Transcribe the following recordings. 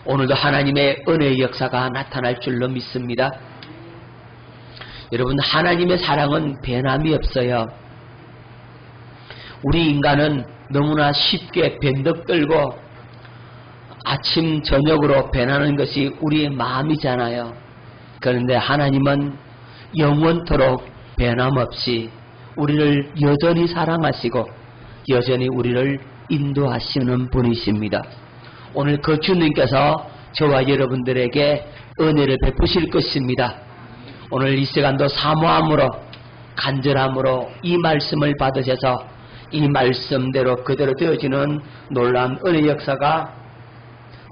오늘도 하나님의 은혜의 역사가 나타날 줄로 믿습니다. 여러분, 하나님의 사랑은 변함이 없어요. 우리 인간은 너무나 쉽게 변덕들고 아침 저녁으로 변하는 것이 우리의 마음이잖아요. 그런데 하나님은 영원토록 변함없이 우리를 여전히 사랑하시고 여전히 우리를 인도하시는 분이십니다. 오늘 그 주님께서 저와 여러분들에게 은혜를 베푸실 것입니다. 오늘 이 시간도 사모함으로 간절함으로 이 말씀을 받으셔서 이 말씀대로 그대로 되어지는 놀라운 은혜 역사가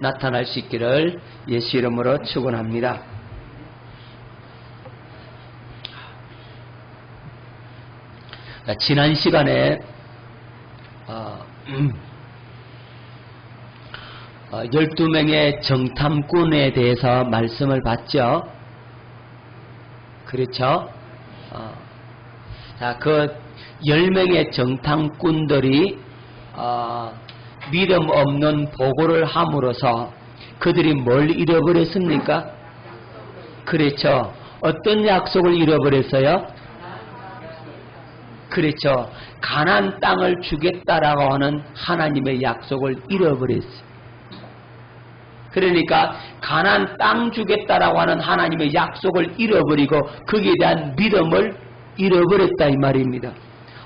나타날 수 있기를 예수 이름으로 축원합니다. 지난 시간에 12명의 정탐꾼에 대해서 말씀을 봤죠. 그렇죠? 자, 그 10명의 정탐꾼들이 믿음 없는 보고를 함으로써 그들이 뭘 잃어버렸습니까? 그렇죠. 어떤 약속을 잃어버렸어요? 그렇죠. 가나안 땅을 주겠다라고 하는 하나님의 약속을 잃어버렸어요. 그러니까 가나안 땅 주겠다라고 하는 하나님의 약속을 잃어버리고 거기에 대한 믿음을 잃어버렸다 이 말입니다.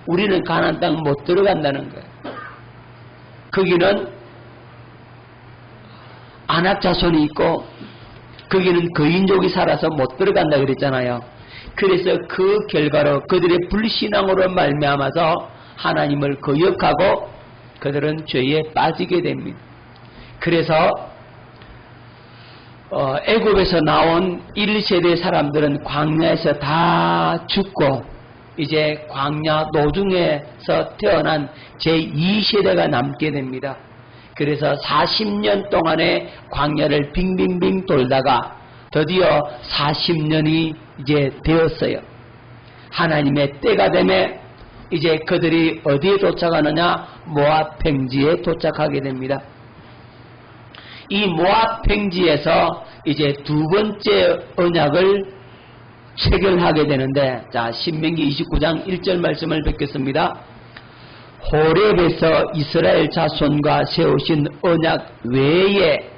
우리는 가나안 땅 못 들어간다는 거예요. 거기는 아낙 자손이 있고 거기는 거인족이 살아서 못 들어간다 그랬잖아요. 그래서 그 결과로 그들의 불신앙으로 말미암아서 하나님을 거역하고 그들은 죄에 빠지게 됩니다. 그래서 애굽에서 나온 1세대 사람들은 광야에서 다 죽고 이제 광야 노중에서 태어난 제2세대가 남게 됩니다. 그래서 40년 동안의 광야를 빙빙빙 돌다가 드디어 40년이 이제 되었어요. 하나님의 때가 되매 이제 그들이 어디에 도착하느냐? 모압 평지에 도착하게 됩니다. 이 모압 평지에서 이제 두 번째 언약을 체결하게 되는데, 자, 신명기 29장 1절 말씀을 뵙겠습니다. 호렙에서 이스라엘 자손과 세우신 언약 외에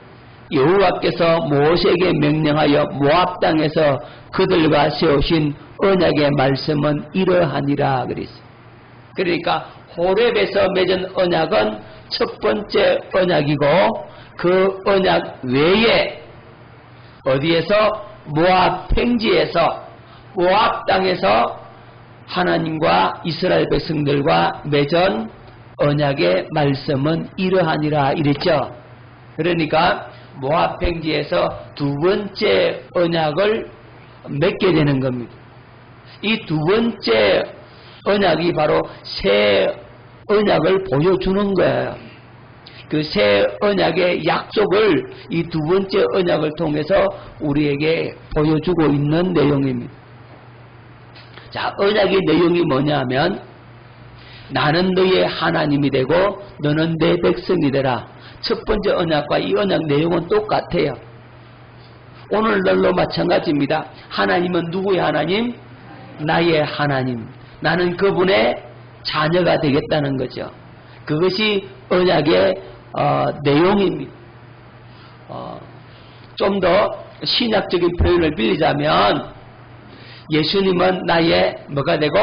여호와께서 모세에게 명령하여 모압 땅에서 그들과 세우신 언약의 말씀은 이러하니라 그랬어요. 그러니까 호렙에서 맺은 언약은 첫 번째 언약이고 그 언약 외에 어디에서? 모압 평지에서 모압 땅에서 하나님과 이스라엘 백성들과 맺은 언약의 말씀은 이러하니라 이랬죠. 그러니까 모압 평지에서 두 번째 언약을 맺게 되는 겁니다. 이 두 번째 언약이 바로 새 언약을 보여주는 거예요. 그 새 언약의 약속을 이 두 번째 언약을 통해서 우리에게 보여주고 있는 내용입니다. 자, 언약의 내용이 뭐냐면 나는 너의 하나님이 되고 너는 내 백성이 되라. 첫 번째 언약과 이 언약 내용은 똑같아요. 오늘날로 마찬가지입니다. 하나님은 누구의 하나님? 나의 하나님. 나는 그분의 자녀가 되겠다는 거죠. 그것이 언약의 내용입니다. 좀 더 신약적인 표현을 빌리자면 예수님은 나의 뭐가 되고?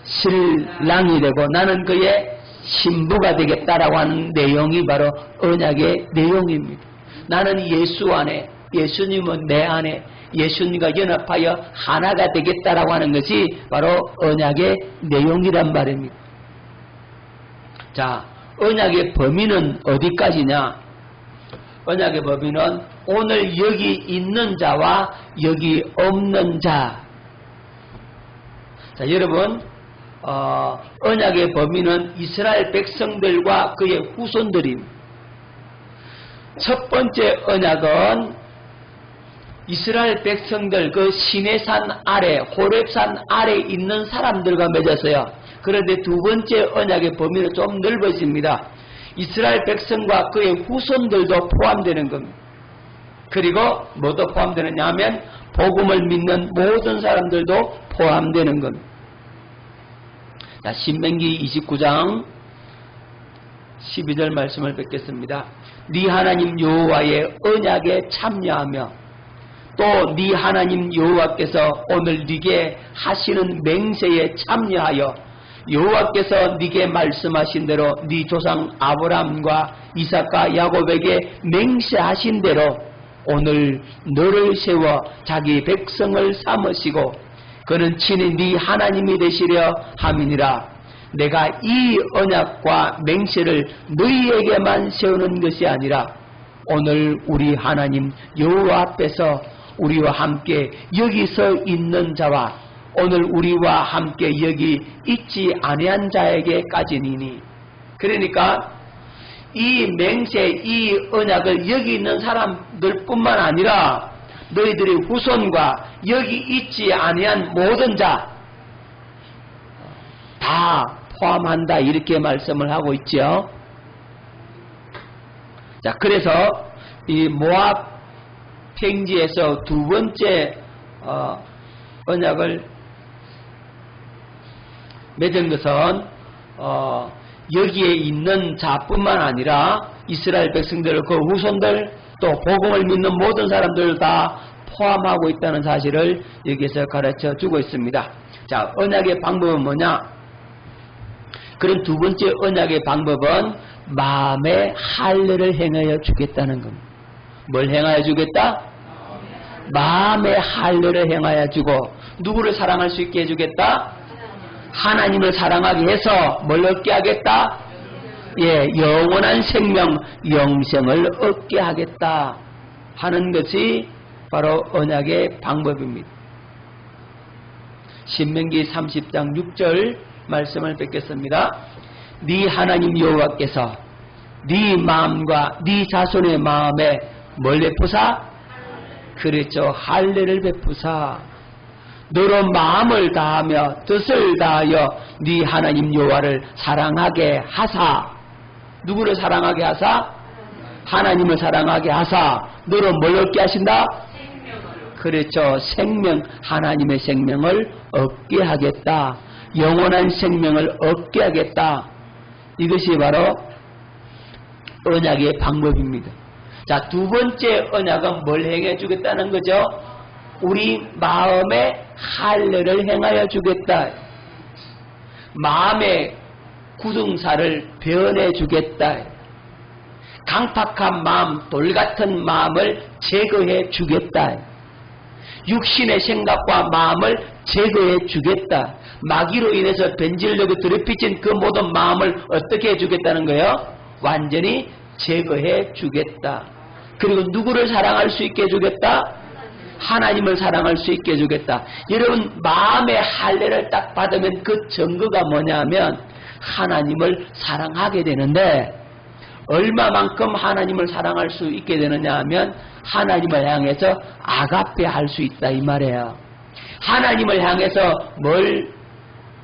신랑이 되고 나는 그의 신부가 되겠다라고 하는 내용이 바로 언약의 내용입니다. 나는 예수 안에, 예수님은 내 안에 예수님과 연합하여 하나가 되겠다라고 하는 것이 바로 언약의 내용이란 말입니다. 자, 언약의 범위는 어디까지냐? 언약의 범위는 오늘 여기 있는 자와 여기 없는 자. 자, 여러분, 언약의 범위는 이스라엘 백성들과 그의 후손들입니다. 첫 번째 언약은 이스라엘 백성들 그 시내산 아래, 호렙산 아래 있는 사람들과 맺었어요. 그런데 두 번째 언약의 범위는 좀 넓어집니다. 이스라엘 백성과 그의 후손들도 포함되는 겁니다. 그리고 뭐도 포함되느냐 하면 복음을 믿는 모든 사람들도 포함되는 겁니다. 자, 신명기 29장 12절 말씀을 뵙겠습니다. 네 하나님 여호와의 언약에 참여하며 또 네 하나님 여호와께서 오늘 네게 하시는 맹세에 참여하여 여호와께서 네게 말씀하신 대로 네 조상 아브라함과 이삭과 야곱에게 맹세하신 대로 오늘 너를 세워 자기 백성을 삼으시고 그는 친히 네 하나님이 되시려 함이니라. 내가 이 언약과 맹세를 너희에게만 세우는 것이 아니라 오늘 우리 하나님 여호와 앞에서 우리와 함께 여기 서 있는 자와 오늘 우리와 함께 여기 있지 아니한 자에게까지니니. 그러니까 이 맹세, 이 언약을 여기 있는 사람들뿐만 아니라 너희들의 후손과 여기 있지 아니한 모든 자 다 포함한다, 이렇게 말씀을 하고 있죠. 자, 그래서 이 모압 평지에서 두 번째 언약을 맺은 것은 여기에 있는 자뿐만 아니라 이스라엘 백성들, 그 후손들, 또 복음을 믿는 모든 사람들 다 포함하고 있다는 사실을 여기에서 가르쳐 주고 있습니다. 자, 언약의 방법은 뭐냐? 그런 두 번째 언약의 방법은 마음의 할례를 행하여 주겠다는 겁니다. 뭘 행하여 주겠다? 마음의 할례를 행하여 주고, 누구를 사랑할 수 있게 해주겠다? 하나님을 사랑하게 해서 뭘 얻게 하겠다? 예, 영원한 생명, 영생을 얻게 하겠다 하는 것이 바로 언약의 방법입니다. 신명기 30장 6절 말씀을 뵙겠습니다. 네 하나님 여호와께서 네 마음과 네 자손의 마음에 뭘 베푸사? 그렇죠, 할례를 베푸사 너로 마음을 다하며 뜻을 다하여 네 하나님 여호와를 사랑하게 하사. 누구를 사랑하게 하사? 하나님을 사랑하게 하사. 너로 뭘 얻게 하신다? 그렇죠, 생명, 하나님의 생명을 얻게 하겠다. 영원한 생명을 얻게 하겠다. 이것이 바로 언약의 방법입니다. 자, 두 번째 언약은 뭘 행해 주겠다는 거죠? 우리 마음의 할례를 행하여 주겠다. 마음의 굳은살을 변해 주겠다. 강팍한 마음, 돌같은 마음을 제거해 주겠다. 육신의 생각과 마음을 제거해 주겠다. 마귀로 인해서 변질되고 더럽혀진 그 모든 마음을 어떻게 해주겠다는 거예요? 완전히 제거해 주겠다. 그리고 누구를 사랑할 수 있게 해주겠다? 하나님을 사랑할 수 있게 해주겠다. 여러분, 마음의 할례를 딱 받으면 그 증거가 뭐냐면 하나님을 사랑하게 되는데, 얼마만큼 하나님을 사랑할 수 있게 되느냐 하면 하나님을 향해서 아가페 할 수 있다, 이 말이에요. 하나님을 향해서 뭘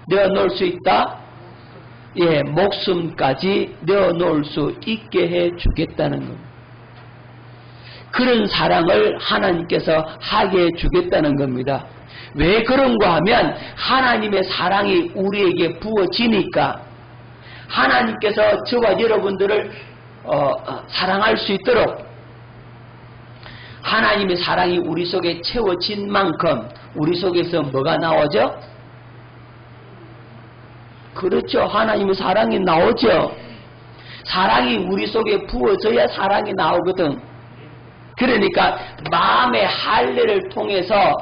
내어놓을 수 있다? 예, 목숨까지 내어놓을 수 있게 해 주겠다는 겁니다. 그런 사랑을 하나님께서 하게 해 주겠다는 겁니다. 왜 그런가 하면 하나님의 사랑이 우리에게 부어지니까 하나님께서 저와 여러분들을 사랑할 수 있도록 하나님의 사랑이 우리 속에 채워진 만큼 우리 속에서 뭐가 나오죠? 그렇죠, 하나님의 사랑이 나오죠. 사랑이 우리 속에 부어져야 사랑이 나오거든. 그러니까 마음의 할례를 통해서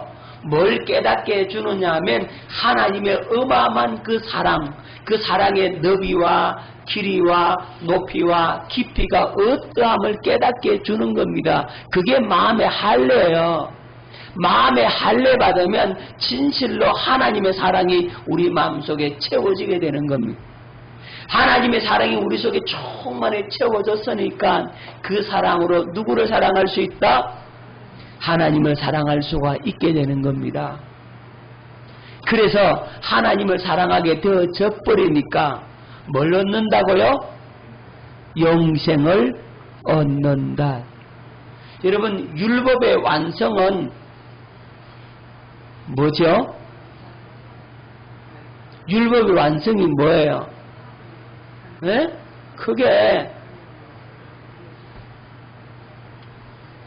뭘 깨닫게 해주느냐 하면 하나님의 어마어마한 그 사랑, 그 사랑의 너비와 길이와 높이와 깊이가 어떠함을 깨닫게 해주는 겁니다. 그게 마음의 할례예요. 마음의 할례 받으면 진실로 하나님의 사랑이 우리 마음속에 채워지게 되는 겁니다. 하나님의 사랑이 우리 속에 충만히 채워졌으니까 그 사랑으로 누구를 사랑할 수 있다? 하나님을 사랑할 수가 있게 되는 겁니다. 그래서 하나님을 사랑하게 되어져 버리니까 뭘 얻는다고요? 영생을 얻는다. 여러분, 율법의 완성은 뭐죠? 율법의 완성이 뭐예요? 네? 그게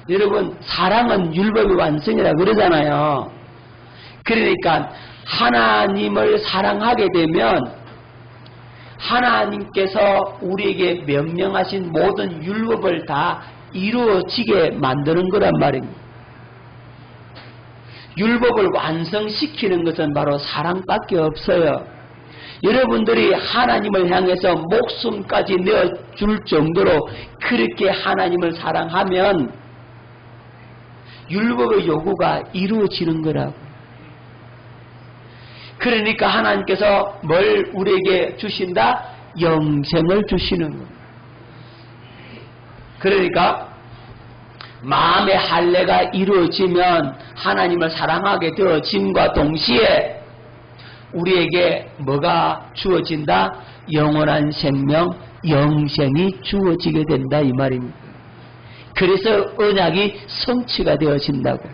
여러분, 사랑은 율법의 완성이라 그러잖아요. 그러니까 하나님을 사랑하게 되면 하나님께서 우리에게 명령하신 모든 율법을 다 이루어지게 만드는 거란 말입니다. 율법을 완성시키는 것은 바로 사랑밖에 없어요. 여러분들이 하나님을 향해서 목숨까지 내어줄 정도로 그렇게 하나님을 사랑하면 율법의 요구가 이루어지는 거라고. 그러니까 하나님께서 뭘 우리에게 주신다? 영생을 주시는 거예요. 그러니까 마음의 할례가 이루어지면 하나님을 사랑하게 되어짐과 동시에 우리에게 뭐가 주어진다? 영원한 생명, 영생이 주어지게 된다 이 말입니다. 그래서 언약이 성취가 되어진다고.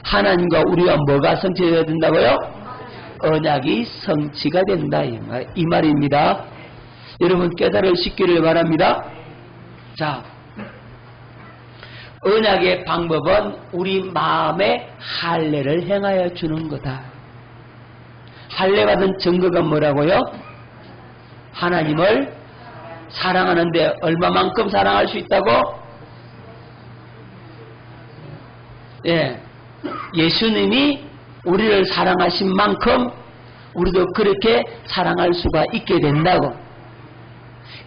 하나님과 우리가 뭐가 성취가 된다고요? 언약이 성취가 된다 이 말입니다. 여러분 깨달으시기를 바랍니다. 자, 언약의 방법은 우리 마음에 할례를 행하여 주는 거다. 할례 받은 증거가 뭐라고요? 하나님을 사랑하는데 얼마만큼 사랑할 수 있다고? 예, 예수님이 우리를 사랑하신 만큼 우리도 그렇게 사랑할 수가 있게 된다고.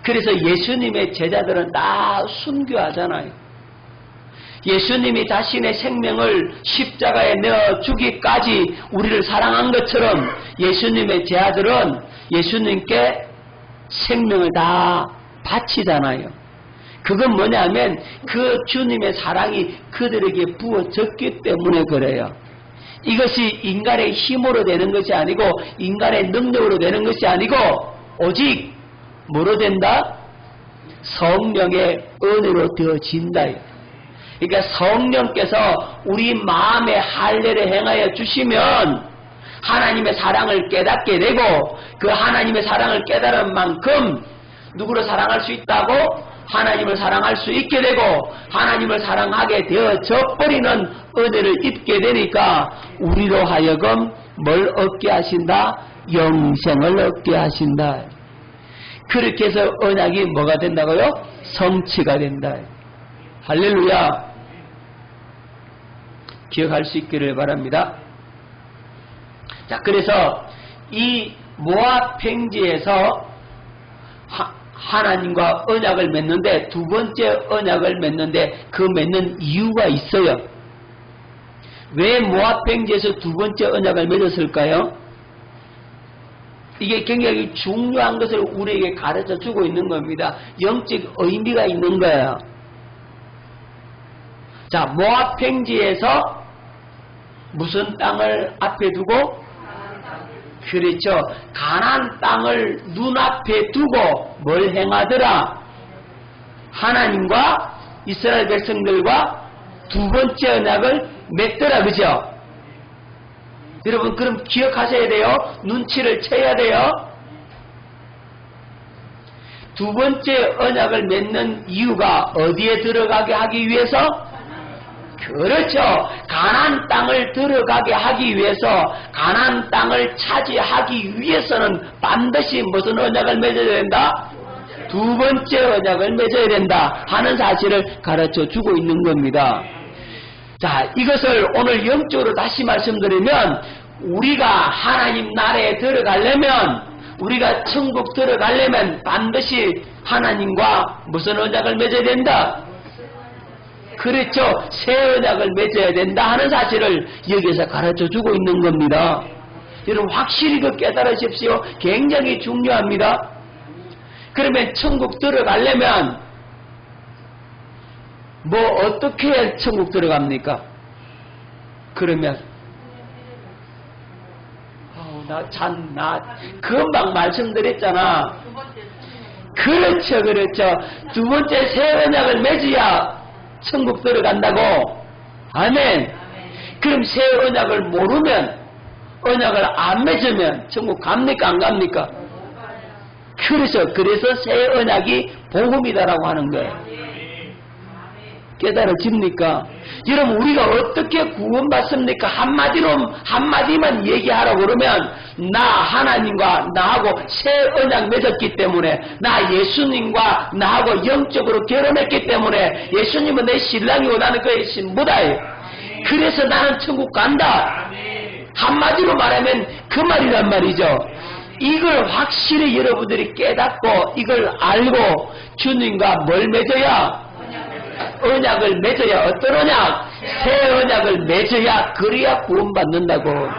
그래서 예수님의 제자들은 다 순교하잖아요. 예수님이 자신의 생명을 십자가에 내어주기까지 우리를 사랑한 것처럼 예수님의 제자들은 예수님께 생명을 다 바치잖아요. 그건 뭐냐면 그 주님의 사랑이 그들에게 부어졌기 때문에 그래요. 이것이 인간의 힘으로 되는 것이 아니고 인간의 능력으로 되는 것이 아니고 오직 뭐로 된다? 성령의 은혜로 되어진다. 그러니까 성령께서 우리 마음에 할례를 행하여 주시면 하나님의 사랑을 깨닫게 되고 그 하나님의 사랑을 깨달은 만큼 누구를 사랑할 수 있다고? 하나님을 사랑할 수 있게 되고 하나님을 사랑하게 되어져 버리는 은혜를 입게 되니까 우리로 하여금 뭘 얻게 하신다? 영생을 얻게 하신다. 그렇게 해서 언약이 뭐가 된다고요? 성취가 된다. 할렐루야. 기억할 수 있기를 바랍니다. 자, 그래서 이 모압 평지에서 하나님과 언약을 맺는데 두 번째 언약을 맺는데 그 맺는 이유가 있어요. 왜 모압 평지에서 두 번째 언약을 맺었을까요? 이게 굉장히 중요한 것을 우리에게 가르쳐 주고 있는 겁니다. 영적 의미가 있는 거예요. 자, 모압 평지에서 무슨 땅을 앞에 두고? 그렇죠. 가나안 땅을 눈앞에 두고 뭘 행하더라? 하나님과 이스라엘 백성들과 두 번째 언약을 맺더라. 그죠? 여러분 그럼 기억하셔야 돼요. 눈치를 채야 돼요. 두 번째 언약을 맺는 이유가 어디에 들어가게 하기 위해서? 그렇죠. 가나안 땅을 들어가게 하기 위해서 가나안 땅을 차지하기 위해서는 반드시 무슨 언약을 맺어야 된다? 두 번째 언약을 맺어야 된다 하는 사실을 가르쳐 주고 있는 겁니다. 자, 이것을 오늘 영적으로 다시 말씀드리면 우리가 하나님 나라에 들어가려면 우리가 천국 들어가려면 반드시 하나님과 무슨 언약을 맺어야 된다? 그렇죠. 새 언약을 맺어야 된다 하는 사실을 여기서 가르쳐 주고 있는 겁니다. 여러분 확실히 그 깨달으십시오. 굉장히 중요합니다. 그러면 천국 들어가려면 뭐 어떻게 해야 천국 들어갑니까? 그러면 나 금방 말씀드렸잖아. 그렇죠. 두 번째 새 언약을 맺어야 천국 들어간다고. 아멘. 그럼 새 언약을 모르면, 언약을 안 맺으면 천국 갑니까 안 갑니까? 그래서 새 언약이 복음이다라고 하는 거예요. 깨달아집니까? 여러분, 우리가 어떻게 구원받습니까? 한마디만 얘기하라고 그러면, 나 하나님과 나하고 새 언약 맺었기 때문에, 나 예수님과 나하고 영적으로 결혼했기 때문에, 예수님은 내 신랑이고 나는 그의 신부다. 그래서 나는 천국 간다. 한마디로 말하면 그 말이란 말이죠. 이걸 확실히 여러분들이 깨닫고, 이걸 알고, 주님과 뭘 맺어야? 언약을 맺어야. 어떤 언약? 새 언약을 맺어야. 그래야 구원받는다고.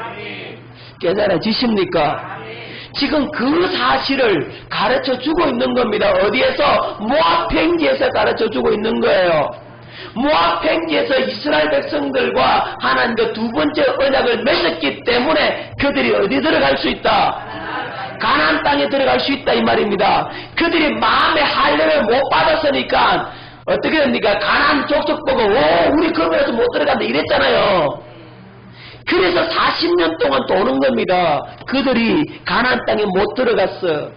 깨달아지십니까? 지금 그 사실을 가르쳐주고 있는 겁니다. 어디에서? 모압 평지에서 가르쳐주고 있는 거예요. 모압 평지에서 이스라엘 백성들과 하나님과 두 번째 언약을 맺었기 때문에 그들이 어디 들어갈 수 있다? 가나안 땅에 들어갈 수 있다 이 말입니다. 그들이 마음의 할례를 못 받았으니까 어떻게 됩니까? 가나안 족속 보고 우리 거기에서 못 들어간다 이랬잖아요. 그래서 40년 동안 도는 겁니다. 그들이 가나안 땅에 못 들어갔어.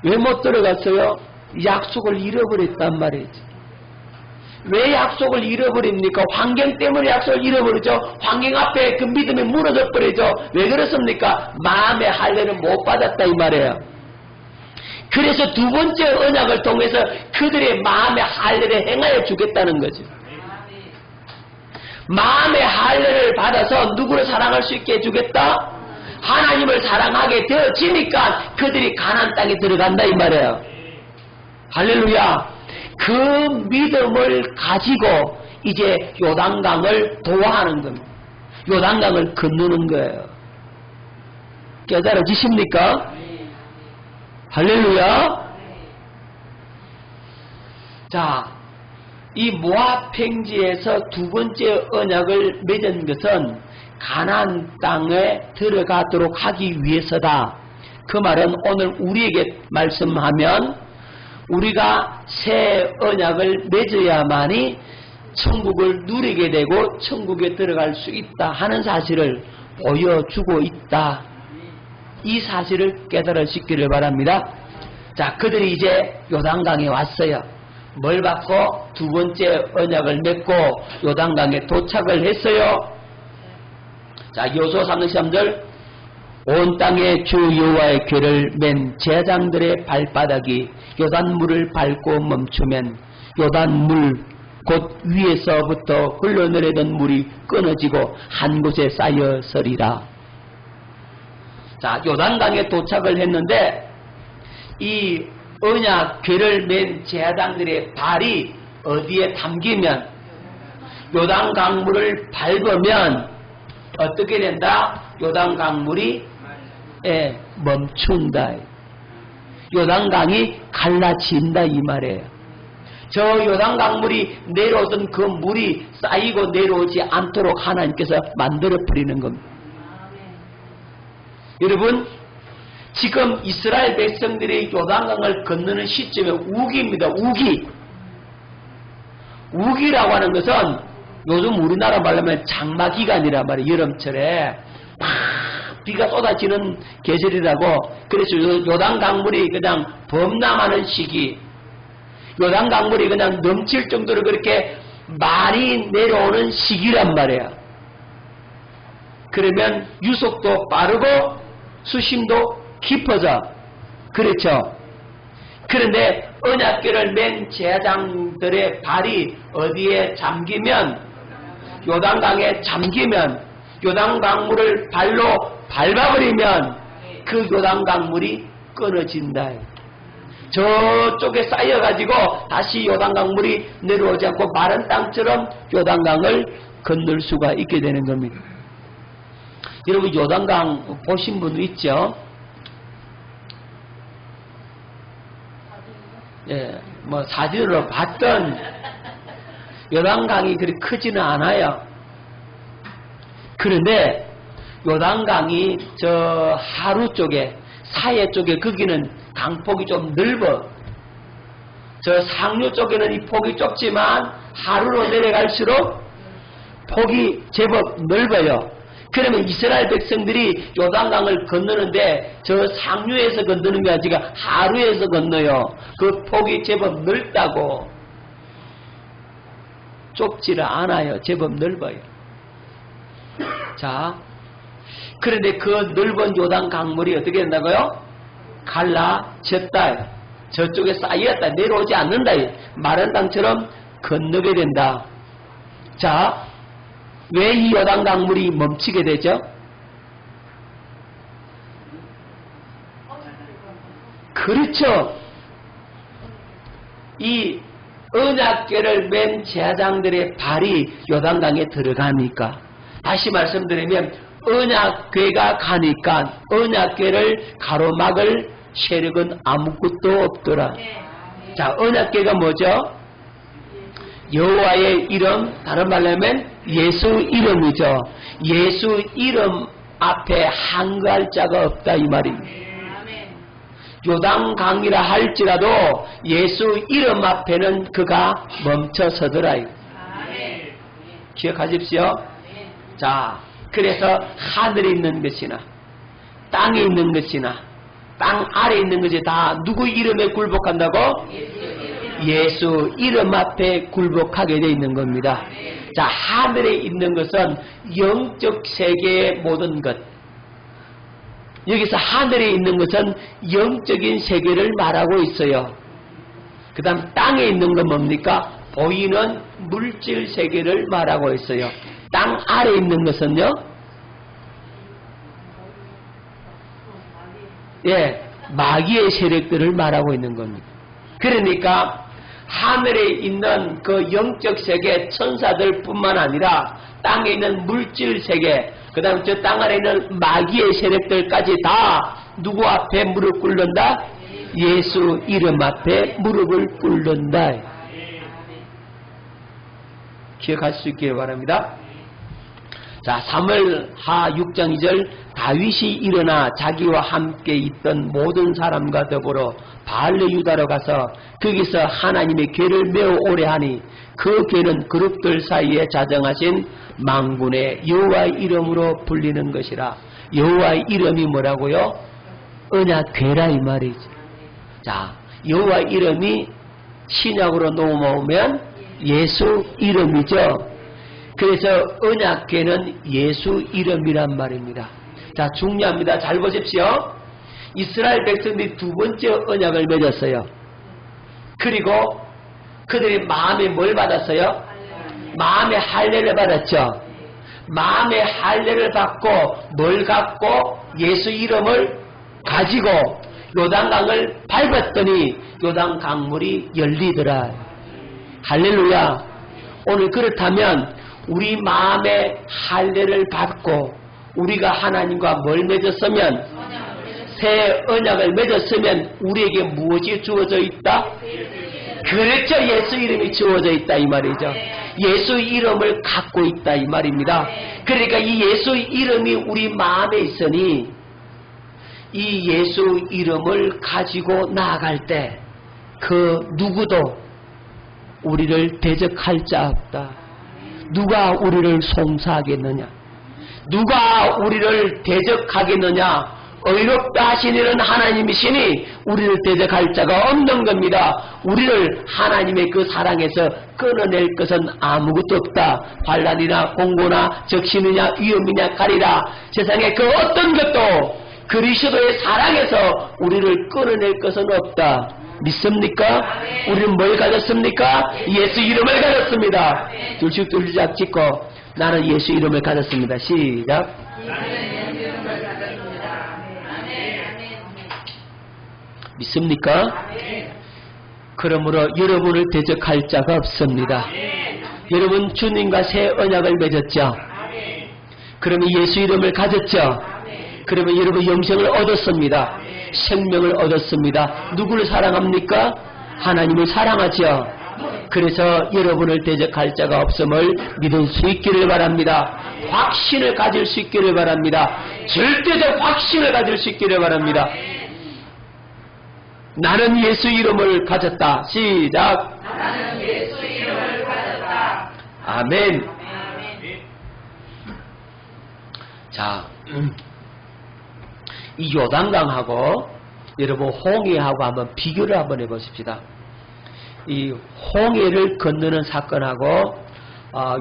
왜 못 들어갔어요? 약속을 잃어버렸단 말이지. 왜 약속을 잃어버립니까? 환경 때문에 약속을 잃어버리죠. 환경 앞에 그 믿음이 무너져 버리죠. 왜 그렇습니까? 마음의 할례를 못 받았다 이 말이에요. 그래서 두 번째 언약을 통해서 그들의 마음의 할례를 행하여 주겠다는 거죠. 마음의 할례를 받아서 누구를 사랑할 수 있게 해주겠다? 하나님을 사랑하게 되어지니까 그들이 가나안 땅에 들어간다 이 말이에요. 할렐루야. 그 믿음을 가지고 이제 요단강을 도하는 겁니다. 요단강을 건너는 거예요. 깨달아지십니까? 할렐루야. 자, 이 모압 평지에서 두 번째 언약을 맺은 것은 가나안 땅에 들어가도록 하기 위해서다. 그 말은 오늘 우리에게 말씀하면 우리가 새 언약을 맺어야만이 천국을 누리게 되고 천국에 들어갈 수 있다 하는 사실을 보여주고 있다. 이 사실을 깨달으시기를 바랍니다. 자, 그들이 이제 요단강에 왔어요. 뭘 받고? 두 번째 언약을 맺고 요단강에 도착을 했어요. 자, 여호수아 3장 13절 온 땅에 주 여호와의 궤를 맨 제장들의 발바닥이 요단물을 밟고 멈추면 요단물 곧 위에서부터 흘러내리던 물이 끊어지고 한 곳에 쌓여 서리라. 자, 요단강에 도착을 했는데 이 언약 궤를 맨 제사장들의 발이 어디에 담기면 요단강물을 밟으면 어떻게 된다? 요단강물이 멈춘다. 요단강이 갈라진다 이 말이에요. 저 요단강물이 내려오던 그 물이 쌓이고 내려오지 않도록 하나님께서 만들어 버리는 겁니다. 여러분, 지금 이스라엘 백성들이 요단강을 건너는 시점에 우기입니다. 우기. 우기라고 하는 것은 요즘 우리나라 말로 하면 장마기간이란 말이에요. 여름철에 막 비가 쏟아지는 계절이라고. 그래서 요단강물이 그냥 범람하는 시기, 요단강물이 그냥 넘칠 정도로 그렇게 많이 내려오는 시기란 말이에요. 그러면 유속도 빠르고 수심도 깊어져. 그렇죠? 그런데 언약궤를 맨 제사장들의 발이 어디에 잠기면, 요단강에 잠기면, 요단강물을 발로 밟아버리면 그 요단강물이 끊어진다. 저쪽에 쌓여가지고 다시 요단강물이 내려오지 않고 마른 땅처럼 요단강을 건널 수가 있게 되는 겁니다. 여러분, 요단강 보신 분 있죠? 예, 뭐 사진으로 봤던 요단강이 그리 크지는 않아요. 그런데 요단강이 저 하루 쪽에, 사해 쪽에 거기는 강폭이 좀 넓어. 저 상류 쪽에는 이 폭이 좁지만 하루로 내려갈수록 폭이 제법 넓어요. 그러면 이스라엘 백성들이 요단강을 건너는데 저 상류에서 건너는 게 아니라 하루에서 건너요. 그 폭이 제법 넓다고. 좁지를 않아요. 제법 넓어요. 자, 그런데 그 넓은 요단 강물이 어떻게 된다고요? 갈라졌다. 저쪽에 쌓였다. 내려오지 않는다. 마른 땅처럼 건너게 된다. 자, 왜 이 요단 강물이 멈추게 되죠? 그렇죠. 이 언약궤를 맨 제사장들의 발이 요단강에 들어가니까. 다시 말씀드리면 언약궤가 가니까 언약궤를 가로막을 세력은 아무것도 없더라. 자, 언약궤가 뭐죠? 여호와의 이름, 다른 말로 하면 예수 이름이죠. 예수 이름 앞에 한가할 자가 없다 이 말입니다. 요단강이라 할지라도 예수 이름 앞에는 그가 멈춰서더라. 기억하십시오. 자, 그래서 하늘에 있는 것이나 땅에 있는 것이나 땅 아래에 있는 것이 다 누구 이름에 굴복한다고? 예수 이름 앞에 굴복하게 되어 있는 겁니다. 자, 하늘에 있는 것은 영적 세계의 모든 것. 여기서 하늘에 있는 것은 영적인 세계를 말하고 있어요. 그 다음 땅에 있는 건 뭡니까? 보이는 물질 세계를 말하고 있어요. 땅 아래에 있는 것은요? 예, 마귀의 세력들을 말하고 있는 겁니다. 그러니까 하늘에 있는 그 영적 세계 천사들 뿐만 아니라 땅에 있는 물질 세계, 그 다음 저 땅 아래 있는 마귀의 세력들까지 다 누구 앞에 무릎 꿇는다? 예수 이름 앞에 무릎을 꿇는다. 기억할 수 있기를 바랍니다. 자, 사무엘하 6장 2절 다윗이 일어나 자기와 함께 있던 모든 사람과 더불어 바알레 유다로 가서 거기서 하나님의 궤를 매우 오래 하니 그 궤는 그룹들 사이에 자정하신 만군의 여호와의 이름으로 불리는 것이라. 여호와의 이름이 뭐라고요? 언약궤라 이 말이죠. 자, 여호와의 이름이 신약으로 넘어오면 예수 이름이죠. 그래서 언약궤는 예수 이름이란 말입니다. 자, 중요합니다. 잘 보십시오. 이스라엘 백성들이 두 번째 언약을 맺었어요. 그리고 그들이 마음에 뭘 받았어요? 마음에 할례를 받았죠. 마음에 할례를 받고 뭘 갖고? 예수 이름을 가지고 요단강을 밟았더니 요단 강물이 열리더라. 할렐루야. 오늘 그렇다면 우리 마음에 할례를 받고 우리가 하나님과 뭘 맺었으면, 새 언약을 맺었으면 우리에게 무엇이 주어져 있다? 그렇죠. 예수 이름이 주어져 있다 이 말이죠. 예수 이름을 갖고 있다 이 말입니다. 그러니까 이 예수 이름이 우리 마음에 있으니 이 예수 이름을 가지고 나아갈 때 그 누구도 우리를 대적할 자 없다. 누가 우리를 송사하겠느냐? 누가 우리를 대적하겠느냐? 의롭다 하시는 하나님이시니 우리를 대적할 자가 없는 겁니다. 우리를 하나님의 그 사랑에서 끊어낼 것은 아무것도 없다. 환난이나 공고나 적신이냐 위험이냐 가리라. 세상에 그 어떤 것도 그리스도의 사랑에서 우리를 끊어낼 것은 없다. 믿습니까? 우리는 뭘 가졌습니까? 예수 이름을 가졌습니다. 둘씩 둘짝 찍고 나는 예수 이름을 가졌습니다. 시작. 믿습니까? 그러므로 여러분을 대적할 자가 없습니다. 여러분 주님과 새 언약을 맺었죠. 그러면 예수 이름을 가졌죠. 그러면 여러분 영생을 얻었습니다. 생명을 얻었습니다. 누구를 사랑합니까? 하나님을 사랑하죠. 그래서 여러분을 대적할 자가 없음을 믿을 수 있기를 바랍니다. 확신을 가질 수 있기를 바랍니다. 절대적 확신을 가질 수 있기를 바랍니다. 나는 예수 이름을 가졌다. 시작. 나는 예수 이름을 가졌다. 아멘. 아멘. 자, 이 요단강하고 여러분 홍해하고 한번 비교를 한번 해보십시다. 이 홍해를 건너는 사건하고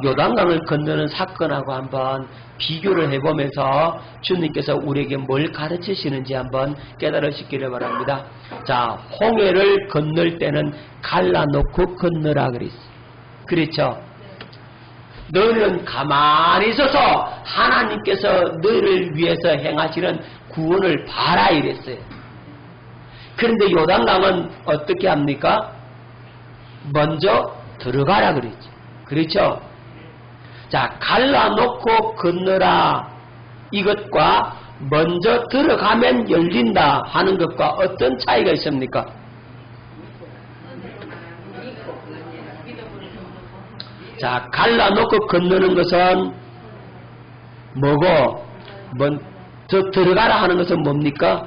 요단강을 건너는 사건하고 한번 비교를 해보면서 주님께서 우리에게 뭘 가르치시는지 한번 깨달으시기를 바랍니다. 자, 홍해를 건널 때는 갈라놓고 건너라 그랬어요. 그렇죠? 너는 가만히 있어서 하나님께서 너를 위해서 행하시는 구원을 봐라 이랬어요. 그런데 요단강은 어떻게 합니까? 먼저 들어가라 그랬죠. 그렇죠? 자, 갈라놓고 건너라 이것과 먼저 들어가면 열린다 하는 것과 어떤 차이가 있습니까? 자, 갈라놓고 건너는 것은 뭐고, 먼저 들어가라 하는 것은 뭡니까?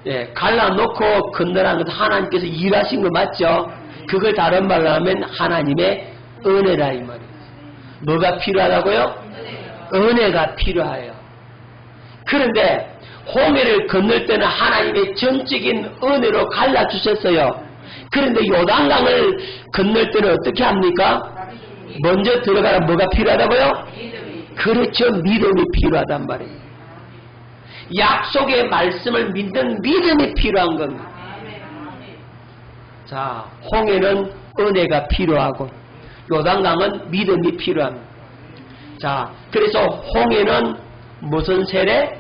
예, 갈라놓고 건너라는 것은 하나님께서 일하신 거 맞죠? 그걸 다른 말로 하면 하나님의 은혜라 이 말이에요. 뭐가 필요하다고요? 은혜가 필요해요. 그런데 홍해를 건널 때는 하나님의 전적인 은혜로 갈라주셨어요. 그런데 요단강을 건널 때는 어떻게 합니까? 먼저 들어가라 뭐가 필요하다고요? 그렇죠. 믿음이 필요하단 말이에요. 약속의 말씀을 믿는 믿음이 필요한 겁니다. 자, 홍해는 은혜가 필요하고 요단강은 믿음이 필요합니다. 자, 그래서 홍해는 무슨 세례?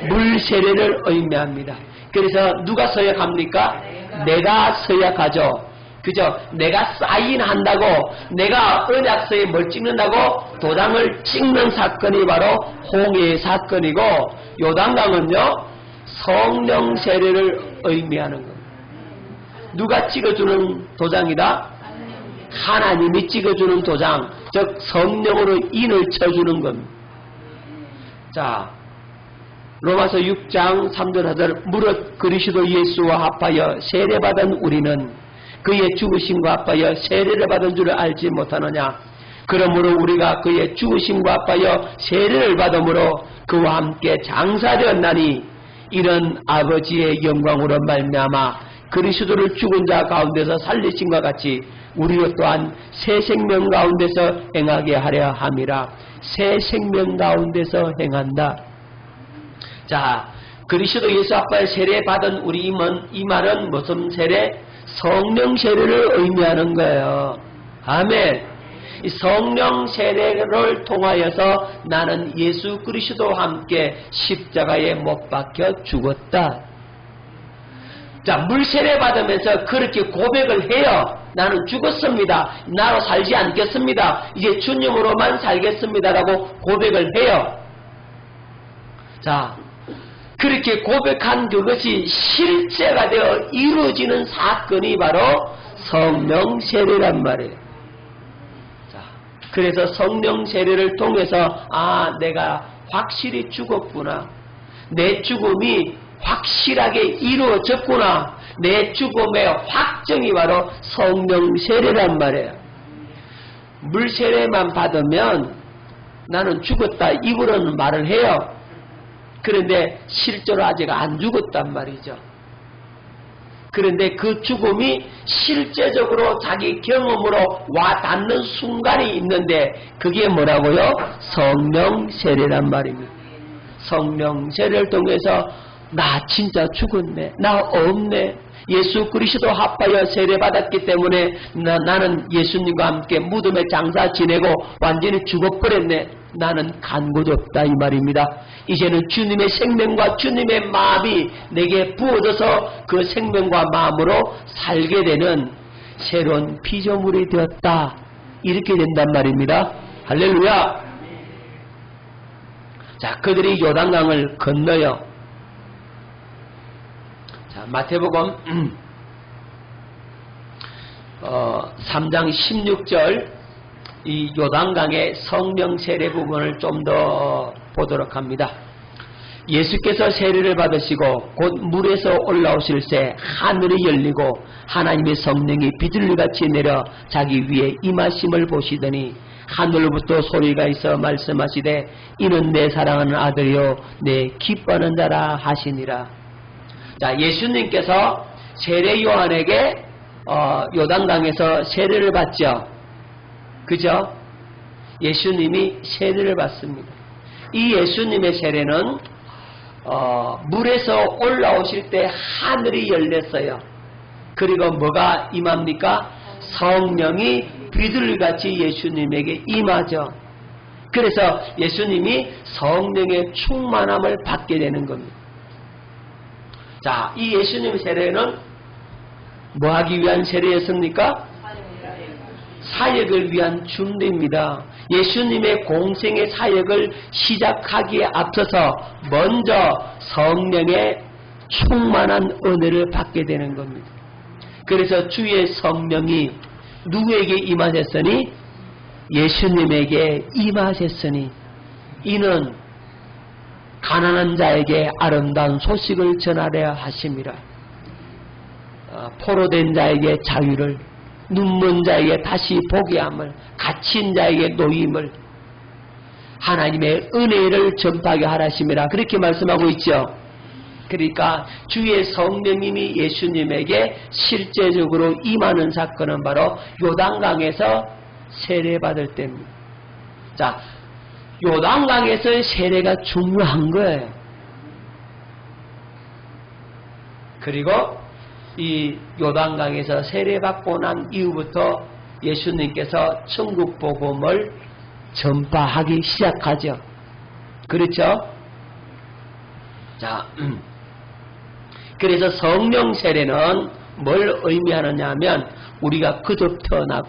물 세례를 의미합니다. 그래서 누가 서약합니까? 내가 서약하죠. 그죠? 내가 사인한다고, 내가 언약서에 뭘 찍는다고 도장을 찍는 사건이 바로 홍해의 사건이고, 요단강은요 성령 세례를 의미하는 겁니다. 누가 찍어주는 도장이다? 하나님이 찍어주는 도장, 즉 성령으로 인을 쳐주는 겁니다. 자, 로마서 6장 3절 4절 무릇 그리스도 예수와 합하여 세례받은 우리는 그의 죽으심과 합하여 세례를 받은 줄을 알지 못하느냐. 그러므로 우리가 그의 죽으심과 합하여 세례를 받음으로 그와 함께 장사되었나니 이런 아버지의 영광으로 말미암아 그리스도를 죽은 자 가운데서 살리심과 같이 우리로 또한 새 생명 가운데서 행하게 하려 함이라. 새 생명 가운데서 행한다. 자, 그리스도 예수 앞에 세례 받은 우리 이 말은 무슨 세례? 성령 세례를 의미하는 거예요. 아멘. 이 성령 세례를 통하여서 나는 예수 그리스도와 함께 십자가에 못 박혀 죽었다. 자, 물 세례 받으면서 그렇게 고백을 해요. 나는 죽었습니다. 나로 살지 않겠습니다. 이제 주님으로만 살겠습니다라고 고백을 해요. 자, 그렇게 고백한 그것이 실제가 되어 이루어지는 사건이 바로 성령 세례란 말이에요. 자, 그래서 성령 세례를 통해서 내가 확실히 죽었구나. 내 죽음이 확실하게 이루어졌구나. 내 죽음의 확정이 바로 성령 세례란 말이에요. 물 세례만 받으면 나는 죽었다 입으로는 말을 해요. 그런데 실제로 아직 안 죽었단 말이죠. 그런데 그 죽음이 실제적으로 자기 경험으로 와 닿는 순간이 있는데 그게 뭐라고요? 성령 세례란 말입니다. 성령 세례를 통해서 나 진짜 죽었네. 나 없네. 예수 그리스도 합하여 세례받았기 때문에 나는 예수님과 함께 무덤에 장사 지내고 완전히 죽어버렸네. 나는 간 곳 없다 이 말입니다. 이제는 주님의 생명과 주님의 마음이 내게 부어져서 그 생명과 마음으로 살게 되는 새로운 피조물이 되었다. 이렇게 된단 말입니다. 할렐루야. 자, 그들이 요단강을 건너요. 자, 마태복음 3장 16절 이 요단강의 성령 세례 부분을 좀 더 보도록 합니다. 예수께서 세례를 받으시고 곧 물에서 올라오실 새 하늘이 열리고 하나님의 성령이 비둘기같이 내려 자기 위에 임하심을 보시더니 하늘로부터 소리가 있어 말씀하시되 이는 내 사랑하는 아들이요 내 기뻐하는 자라 하시니라. 자, 예수님께서 세례 요한에게 요단강에서 세례를 받죠. 그죠? 예수님이 세례를 받습니다. 이 예수님의 세례는 물에서 올라오실 때 하늘이 열렸어요. 그리고 뭐가 임합니까? 성령이 비둘기같이 예수님에게 임하죠. 그래서 예수님이 성령의 충만함을 받게 되는 겁니다. 자, 이 예수님의 세례는 뭐 하기 위한 세례였습니까? 사역을 위한 준비입니다. 예수님의 공생의 사역을 시작하기에 앞서서 먼저 성령의 충만한 은혜를 받게 되는 겁니다. 그래서 주의 성령이 누구에게 임하셨으니? 예수님에게 임하셨으니 이는 가난한 자에게 아름다운 소식을 전하려 하심이라. 포로된 자에게 자유를, 눈먼 자에게 다시 보게 함을, 갇힌 자에게 노임을, 하나님의 은혜를 전파하게 하라심이라 그렇게 말씀하고 있죠. 그러니까 주의 성령님이 예수님에게 실제적으로 임하는 사건은 바로 요단강에서 세례받을 때입니다. 자, 요단강에서의 세례가 중요한 거예요. 그리고 이 요단강에서 세례받고 난 이후부터 예수님께서 천국 복음을 전파하기 시작하죠. 그렇죠? 자, 그래서 성령 세례는 뭘 의미하느냐 하면 우리가 거듭 태어나고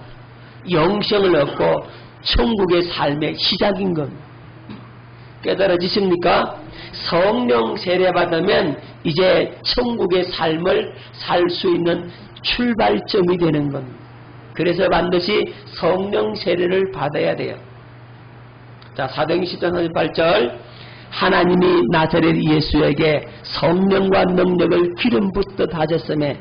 영생을 얻고 천국의 삶의 시작인 겁니다. 깨달아지십니까? 성령 세례 받으면 이제 천국의 삶을 살 수 있는 출발점이 되는 겁니다. 그래서 반드시 성령 세례를 받아야 돼요. 자, 사도행전 10장 38절 하나님이 나사렛 예수에게 성령과 능력을 기름 붓듯 하셨으며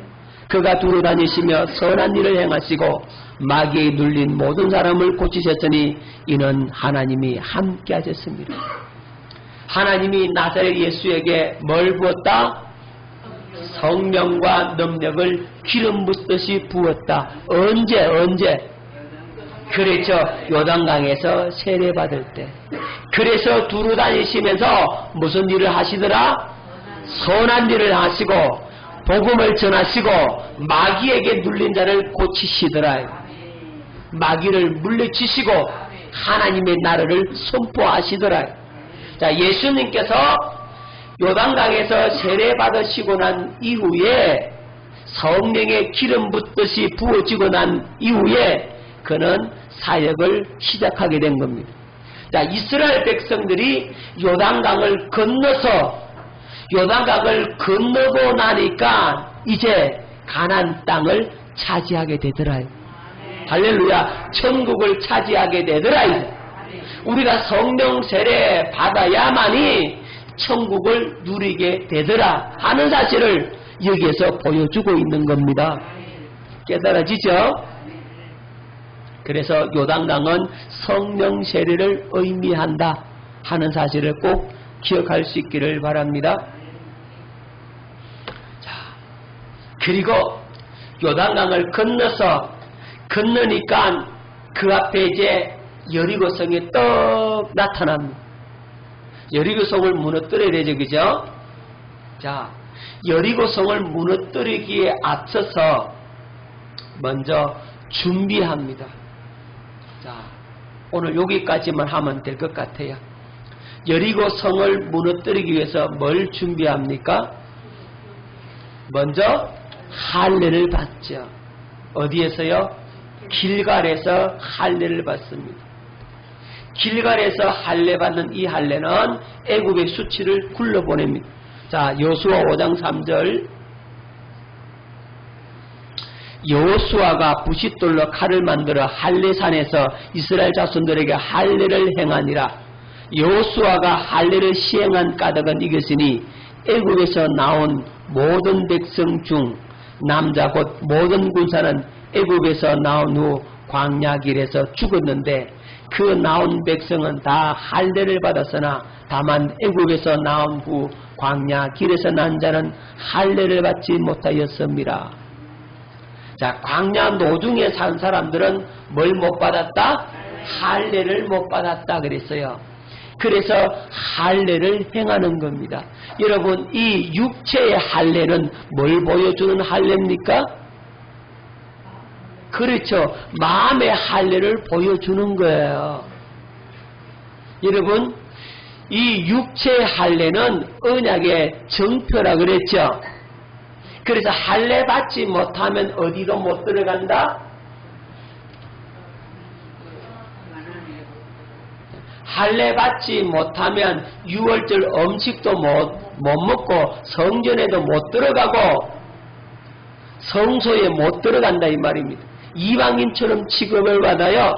그가 두루 다니시며 선한 일을 행하시고 마귀에 눌린 모든 사람을 고치셨으니 이는 하나님이 함께 하셨습니다. 하나님이 나사렛 예수에게 뭘 부었다? 성령과 능력을 기름 붓듯이 부었다. 언제? 그렇죠. 요단강에서 세례받을 때. 그래서 두루 다니시면서 무슨 일을 하시더라? 선한 일을 하시고 복음을 전하시고 마귀에게 눌린 자를 고치시더라. 마귀를 물리치시고 하나님의 나라를 선포하시더라. 자, 예수님께서 요단강에서 세례받으시고 난 이후에 성령의 기름 붓듯이 부어지고 난 이후에 그는 사역을 시작하게 된 겁니다. 자, 이스라엘 백성들이 요단강을 건너서 요단강을 건너고 나니까 이제 가나안 땅을 차지하게 되더라요. 할렐루야. 천국을 차지하게 되더라요. 우리가 성령 세례 받아야만이 천국을 누리게 되더라 하는 사실을 여기에서 보여주고 있는 겁니다. 깨달아지죠? 그래서 요단강은 성령 세례를 의미한다 하는 사실을 꼭 기억할 수 있기를 바랍니다. 자, 그리고 요단강을 건너니까 그 앞에 이제 여리고성이 떡 나타납니다. 여리고성을 무너뜨려야 되죠, 그죠? 자, 여리고성을 무너뜨리기에 앞서서 먼저 준비합니다. 자, 오늘 여기까지만 하면 될 것 같아요. 여리고성을 무너뜨리기 위해서 뭘 준비합니까? 먼저 할례를 받죠. 어디에서요? 길갈에서 할례를 받습니다. 길갈에서 할례 받는 이 할례는 애굽의 수치를 굴러보냅니다. 자, 여수와 5장 3절 여호수아가 부싯돌로 칼을 만들어 할례산에서 이스라엘 자손들에게 할례를 행하니라. 여호수아가 할례를 시행한 까닭은 이것이니 애굽에서 나온 모든 백성 중 남자 곧 모든 군사는 애굽에서 나온 후 광야 길에서 죽었는데 그 나온 백성은 다 할례를 받았으나 다만 애굽에서 나온 후 광야 길에서 난 자는 할례를 받지 못하였습니다. 자, 광야 노중에 산 사람들은 뭘 못 받았다? 할례를 못 받았다 그랬어요. 그래서 할례를 행하는 겁니다. 여러분, 이 육체의 할례는 뭘 보여주는 할례입니까? 그렇죠. 마음의 할례를 보여주는 거예요. 여러분, 이 육체의 할례는 언약의 정표라 그랬죠. 그래서 할례 받지 못하면 어디도 못 들어간다? 할례 받지 못하면 유월절 음식도 못 먹고 성전에도 못 들어가고 성소에 못 들어간다 이 말입니다. 이방인처럼 취급을 받아요.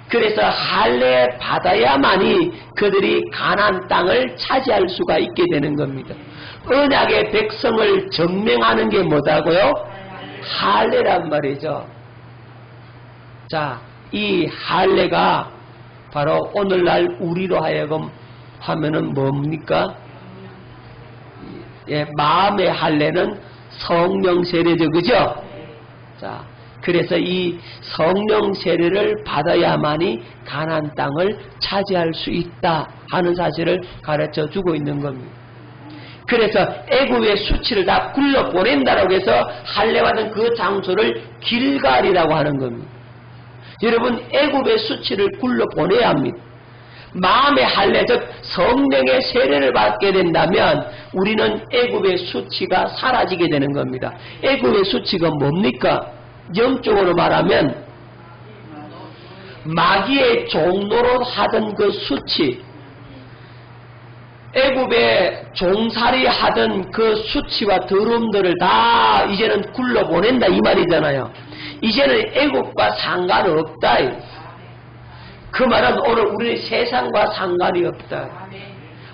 그래서 할례 받아야만이 그들이 가나안 땅을 차지할 수가 있게 되는 겁니다. 언약의 백성을 증명하는 게 뭐다고요? 할례란 말이죠. 자, 이 할례가 바로 오늘날 우리로 하여금 하면은 뭡니까? 예, 마음의 할례는 성령 세례죠, 그죠? 자, 그래서 이 성령 세례를 받아야만이 가나안 땅을 차지할 수 있다 하는 사실을 가르쳐 주고 있는 겁니다. 그래서 애굽의 수치를 다 굴러 보낸다라고 해서 할례 받은 그 장소를 길갈이라고 하는 겁니다. 여러분, 애굽의 수치를 굴러 보내야 합니다. 마음의 할례, 즉 성령의 세례를 받게 된다면 우리는 애굽의 수치가 사라지게 되는 겁니다. 애굽의 수치가 뭡니까? 영적으로 말하면 마귀의 종노릇 하던 그 수치, 애굽에 종살이 하던 그 수치와 더러움들을 다 이제는 굴러보낸다 이 말이잖아요. 이제는 애굽과 상관없다. 그 말은 오늘 우리 세상과 상관이 없다.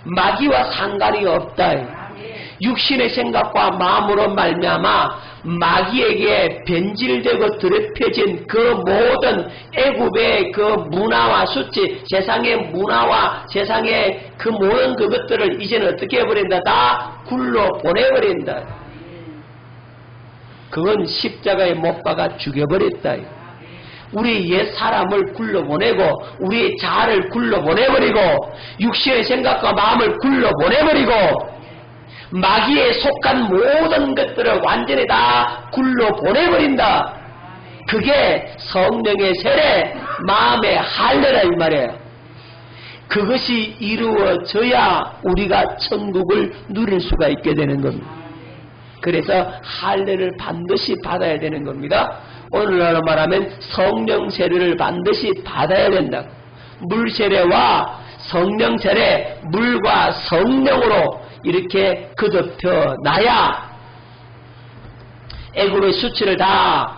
마귀와 상관이 없다. 육신의 생각과 마음으로 말미암아 마귀에게 변질되고 더럽혀진 그 모든 애굽의 그 문화와 수치, 세상의 문화와 세상의 그 모든 그것들을 이제는 어떻게 해버린다? 다 굴러 보내버린다. 그건 십자가에 못 박아 죽여버렸다. 우리 옛 사람을 굴러보내고 우리의 자아를 굴러보내버리고 육신의 생각과 마음을 굴러보내버리고 마귀에 속한 모든 것들을 완전히 다 굴러보내버린다. 그게 성령의 세례, 마음의 할례라 이 말이에요. 그것이 이루어져야 우리가 천국을 누릴 수가 있게 되는 겁니다. 그래서 할례를 반드시 받아야 되는 겁니다. 오늘날로 말하면 성령 세례를 반드시 받아야 된다. 물 세례와 성령 세례, 물과 성령으로 이렇게 거듭혀 놔야 애굽의 수치를 다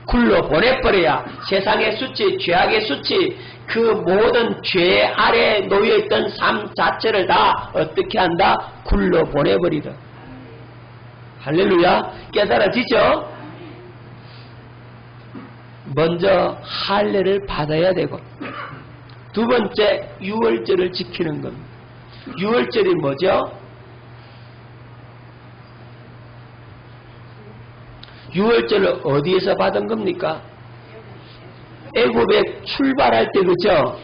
굴러 보내버려야 세상의 수치, 죄악의 수치, 그 모든 죄 아래에 놓여있던 삶 자체를 다 어떻게 한다? 굴러 보내버리다. 할렐루야. 깨달아지죠? 먼저 할례를 받아야 되고 두 번째 유월절을 지키는 겁니다. 유월절이 뭐죠? 유월절을 어디에서 받은 겁니까? 애굽에 출발할 때 그죠?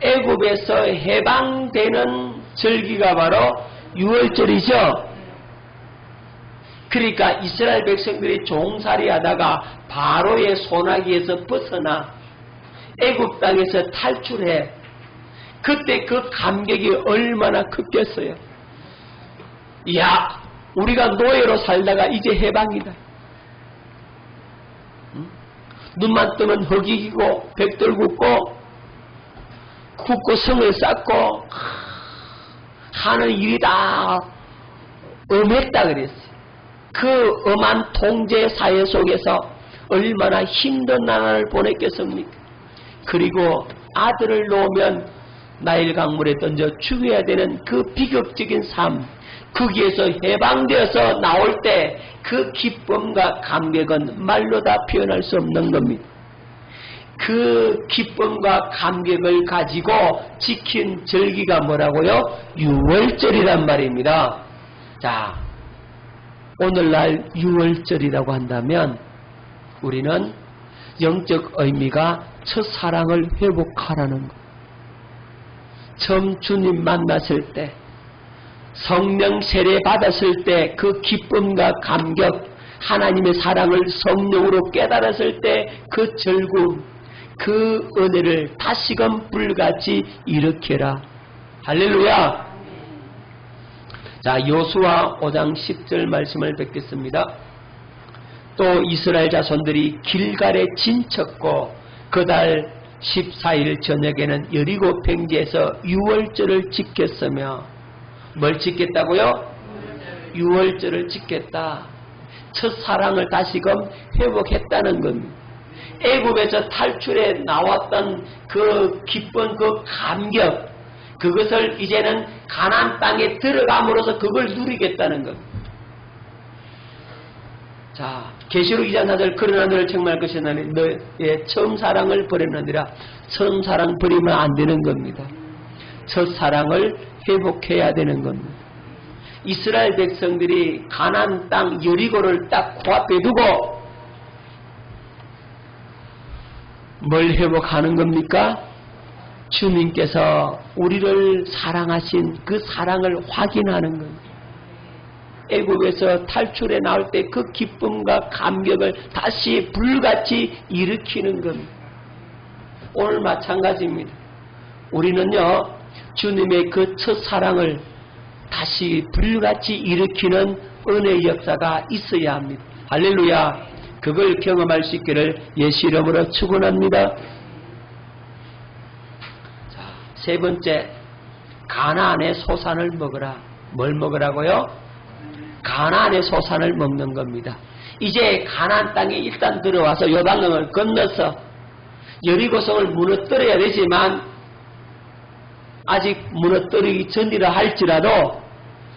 애굽에서 해방되는 절기가 바로 유월절이죠. 그러니까 이스라엘 백성들이 종살이 하다가 바로의 손아귀에서 벗어나 애굽 땅에서 탈출해. 그때 그 감격이 얼마나 컸겠어요. 이야, 우리가 노예로 살다가 이제 해방이다. 눈만 뜨면 흙이고 벽돌 굽고 성을 쌓고 하는 일이 다 엄했다 그랬어요. 그 엄한 통제 사회 속에서 얼마나 힘든 나라를 보냈겠습니까? 그리고 아들을 놓으면 나일 강물에 던져 죽여야 되는 그 비극적인 삶, 거기에서 해방되어서 나올 때 그 기쁨과 감격은 말로 다 표현할 수 없는 겁니다. 그 기쁨과 감격을 가지고 지킨 절기가 뭐라고요? 유월절이란 말입니다. 자, 오늘날 유월절이라고 한다면 우리는 영적 의미가 첫사랑을 회복하라는 것. 처음 주님 만났을 때, 성령 세례 받았을 때 그 기쁨과 감격, 하나님의 사랑을 성령으로 깨달았을 때 그 즐거움, 그 은혜를 다시금 불같이 일으켜라. 할렐루야. 자, 여호수아 5장 10절 말씀을 뵙겠습니다. 또 이스라엘 자손들이 길갈에 진쳤고 그달 14일 저녁에는 여리고 평지에서 유월절을 지켰으며, 뭘 지켰다고요? 유월절을 지켰다. 첫사랑을 다시금 회복했다는 겁니다. 애굽에서 탈출해 나왔던 그 기쁜 그 감격, 그것을 이제는 가나안 땅에 들어감으로써 그걸 누리겠다는 겁니다. 자, 계시록 2장 4절 그러나 너를 책망할 것이나니 너의 처음 사랑을 버렸느니라. 처음 사랑 버리면 안 되는 겁니다. 첫사랑을 회복해야 되는 겁니다. 이스라엘 백성들이 가나안 땅 여리고를 딱 코앞에 두고 뭘 회복하는 겁니까? 주님께서 우리를 사랑하신 그 사랑을 확인하는 겁니다. 애굽에서 탈출해 나올 때 그 기쁨과 감격을 다시 불같이 일으키는 겁니다. 오늘 마찬가지입니다. 우리는요, 주님의 그 첫사랑을 다시 불같이 일으키는 은혜의 역사가 있어야 합니다. 할렐루야. 그걸 경험할 수 있기를 예수 이름으로 축원합니다. 자, 세 번째, 가나안의 소산을 먹으라. 뭘 먹으라고요? 가나안의 소산을 먹는 겁니다. 이제 가나안 땅에 일단 들어와서 요단강을 건너서 여리고성을 무너뜨려야 되지만 아직 무너뜨리기 전이라 할지라도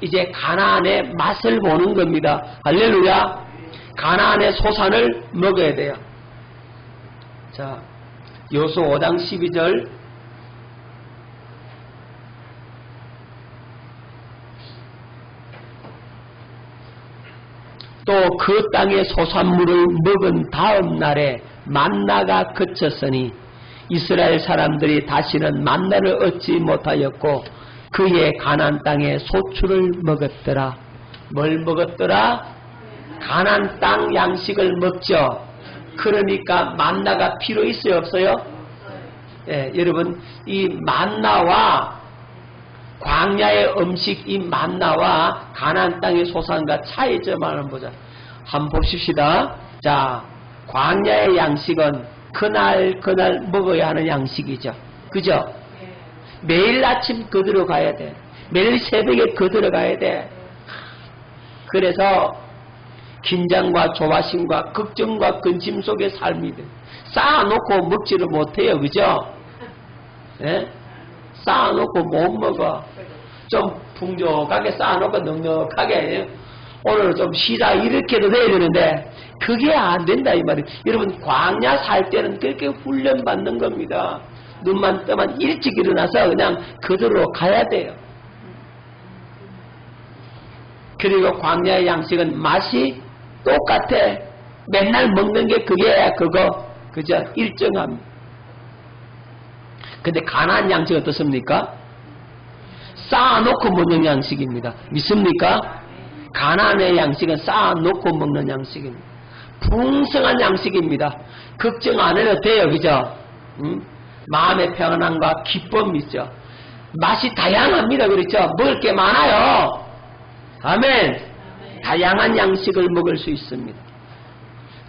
이제 가나안의 맛을 보는 겁니다. 할렐루야. 가나안의 소산을 먹어야 돼요. 자, 여호수아 5장 12절 또 그 땅의 소산물을 먹은 다음 날에 만나가 그쳤으니 이스라엘 사람들이 다시는 만나를 얻지 못하였고 그의 가나안 땅에 소출을 먹었더라. 뭘 먹었더라? 가나안 땅 양식을 먹죠. 그러니까 만나가 필요 있어요, 없어요? 예, 여러분, 이 만나와 광야의 음식, 이 만나와 가나안 땅의 소산과 차이점을 한번 보자. 한번 봅시다. 자, 광야의 양식은 그날 먹어야 하는 양식이죠. 그죠? 매일 아침 그대로 가야 돼. 매일 새벽에 그대로 가야 돼. 그래서 긴장과 조바심과 걱정과 근심 속의 삶이 돼. 쌓아놓고 먹지를 못해요. 그죠? 예? 쌓아놓고 못 먹어. 좀 풍족하게 쌓아놓고 넉넉하게 오늘 좀 쉬자 이렇게도 돼야 되는데 그게 안 된다 이 말이에요. 여러분, 광야 살 때는 그렇게 훈련받는 겁니다. 눈만 뜨면 일찍 일어나서 그냥 그대로 가야 돼요. 그리고 광야의 양식은 맛이 똑같아. 맨날 먹는 게 그게 그거 그죠? 일정함. 근데 가나안 양식은 어떻습니까? 쌓아놓고 먹는 양식입니다. 믿습니까? 가나안의 양식은 쌓아놓고 먹는 양식입니다. 풍성한 양식입니다. 걱정 안 해도 돼요. 그죠? 마음의 평안함과 기쁨이 있죠. 맛이 다양합니다. 그렇죠? 먹을 게 많아요. 아멘. 다양한 양식을 먹을 수 있습니다.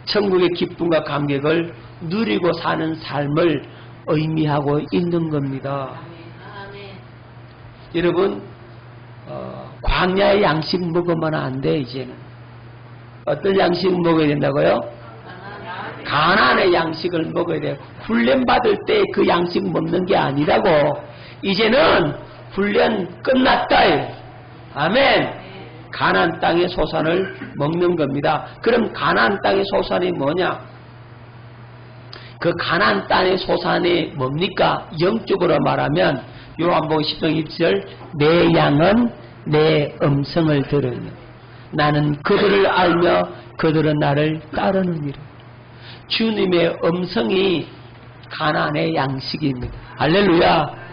천국의 기쁨과 감격을 누리고 사는 삶을 의미하고 있는 겁니다. 여러분, 광야의 양식 먹으면 안 돼. 이제는 어떤 양식을 먹어야 된다고요? 가난의 양식을 먹어야 돼요. 훈련받을 때 그 양식 먹는 게 아니라고. 이제는 훈련 끝났다. 아멘. 가나안 땅의 소산을 먹는 겁니다. 그럼 가나안 땅의 소산이 뭐냐? 그 가나안 땅의 소산이 뭡니까? 영적으로 말하면 요한복음 10장 1절 내 양은 내 음성을 들으며 나는 그들을 알며 그들은 나를 따르느니라. 주님의 음성이 가나안의 양식입니다. 할렐루야.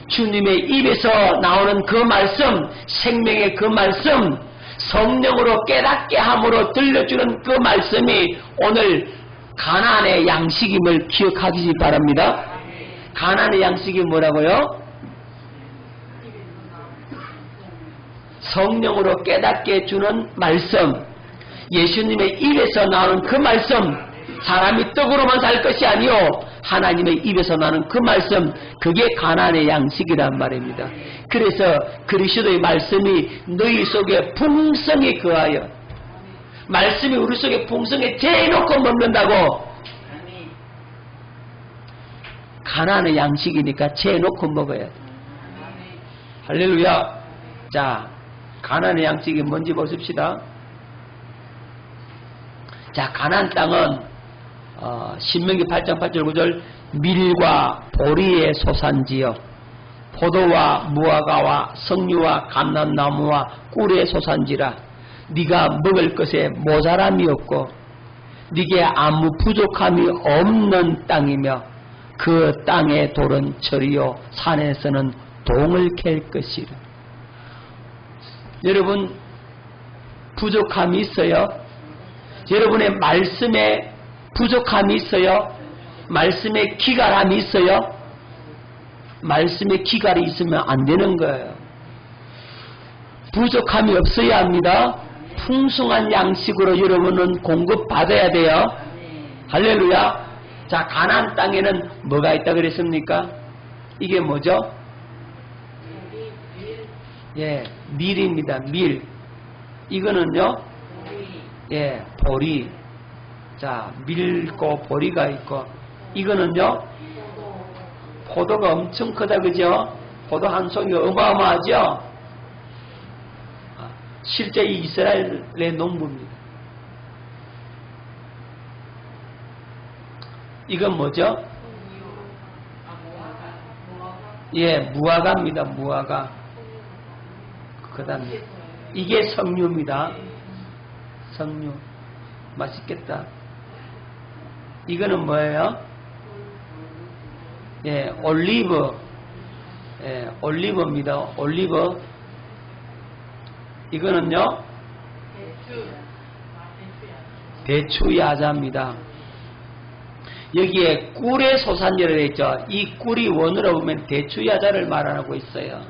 주님의 입에서 나오는 그 말씀, 생명의 그 말씀, 성령으로 깨닫게 함으로 들려주는 그 말씀이 오늘 가나안의 양식임을 기억하시기 바랍니다. 가나안의 양식이 뭐라고요? 성령으로 깨닫게 해주는 말씀, 예수님의 입에서 나오는 그 말씀, 사람이 떡으로만 살 것이 아니요 하나님의 입에서 나는 그 말씀, 그게 가나안의 양식이란 말입니다. 그래서 그리스도의 말씀이 너희 속에 풍성히 거하여, 말씀이 우리 속에 풍성히 재놓고 먹는다고. 가나안의 양식이니까 재놓고 먹어야 돼. 할렐루야. 자, 가나안의 양식이 뭔지 보십시다. 자, 가나안 땅은 신명기 8장 8절 9절 밀과 보리의 소산지요 포도와 무화과와 석류와 감람나무와 꿀의 소산지라. 네가 먹을 것에 모자람이 없고 네게 아무 부족함이 없는 땅이며 그 땅의 돌은 철이요 산에서는 동을 캘 것이라. 여러분 부족함이 있어요? 여러분의 말씀에 부족함이 있어요? 말씀에 기갈함이 있어요? 말씀에 기갈이 있으면 안 되는 거예요. 부족함이 없어야 합니다. 풍성한 양식으로 여러분은 공급받아야 돼요. 할렐루야. 자, 가나안 땅에는 뭐가 있다 그랬습니까? 이게 뭐죠? 예, 밀입니다. 밀. 이거는요? 예, 보리. 자, 밀고 보리가 있고, 이거는요? 포도가 엄청 크다, 그죠? 포도 한 송이 어마어마하죠? 실제 이 이스라엘의 농부입니다. 이건 뭐죠? 예, 무화과입니다. 무화과. 그 다음에 이게 석류입니다. 석류. 맛있겠다. 이거는 뭐예요? 예, 올리브. 예, 올리브입니다. 올리브. 이거는요? 대추 야자입니다. 여기에 꿀의 소산지를 했죠. 이 꿀이 원어로 보면 대추 야자를 말하고 있어요.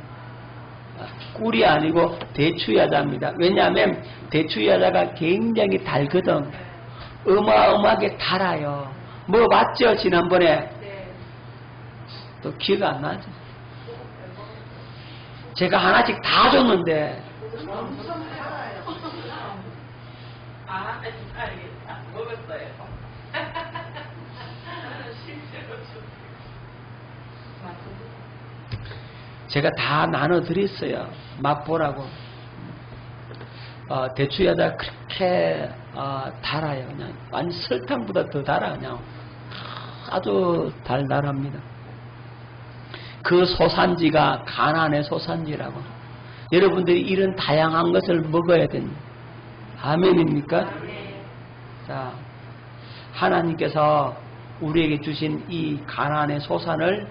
꿀이 아니고 대추 야자입니다. 왜냐하면 대추 야자가 굉장히 달거든. 어마어마하게 달아요. 뭐 맞죠? 지난번에? 또 기억 안 나죠? 제가 하나씩 다 줬는데. 먹었어요. 제가 다 나눠드렸어요. 맛보라고. 대추야자 그렇게 달아요. 그냥 완전 설탕보다 더 달아. 그냥 아주 달달합니다. 그 소산지가 가나안의 소산지라고. 여러분들이 이런 다양한 것을 먹어야 됩니다. 아멘입니까? 자, 하나님께서 우리에게 주신 이 가나안의 소산을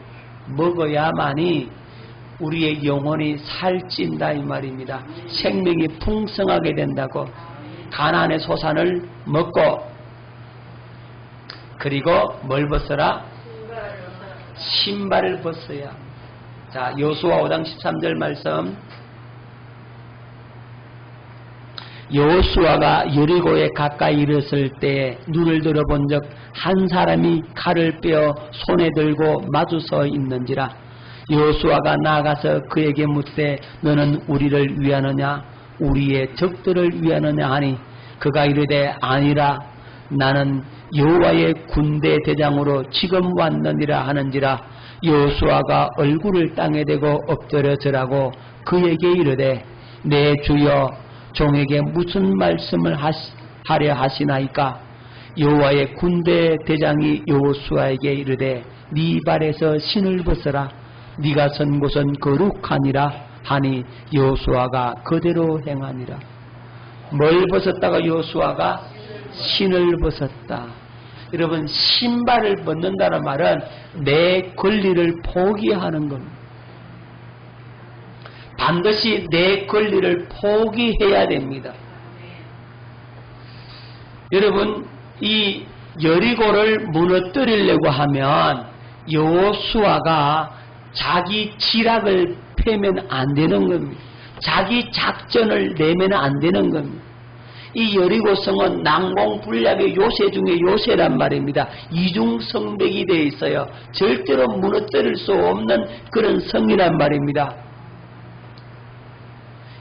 먹어야만이 우리의 영혼이 살찐다 이 말입니다. 생명이 풍성하게 된다고. 가나안의 소산을 먹고, 그리고 뭘 벗어라? 신발을 벗어야. 자, 여호수아 5장 13절 말씀. 여호수아가 여리고에 가까이 이르렀을 때 눈을 들어본 적 한 사람이 칼을 빼어 손에 들고 마주서 있는지라. 여호수아가 나아가서 그에게 묻되 너는 우리를 위하느냐 우리의 적들을 위하느냐 하니 그가 이르되 아니라 나는 여호와의 군대 대장으로 지금 왔느니라 하는지라. 여호수아가 얼굴을 땅에 대고 엎드려 절하고 그에게 이르되 내 주여 종에게 무슨 말씀을 하려 하시나이까. 여호와의 군대 대장이 여호수아에게 이르되 네 발에서 신을 벗어라. 네가 선 곳은 거룩하니라 하니 여호수아가 그대로 행하니라. 뭘 벗었다가 여호수아가 신을 벗었다. 여러분, 신발을 벗는다는 말은 내 권리를 포기하는 겁니다. 반드시 내 권리를 포기해야 됩니다. 여러분, 이 여리고를 무너뜨리려고 하면 여호수아가 자기 지략을 펴면 안 되는 겁니다. 자기 작전을 내면 안 되는 겁니다. 이 여리고성은 난공불락의 요새 중에 요새란 말입니다. 이중성백이 되어 있어요. 절대로 무너뜨릴 수 없는 그런 성이란 말입니다.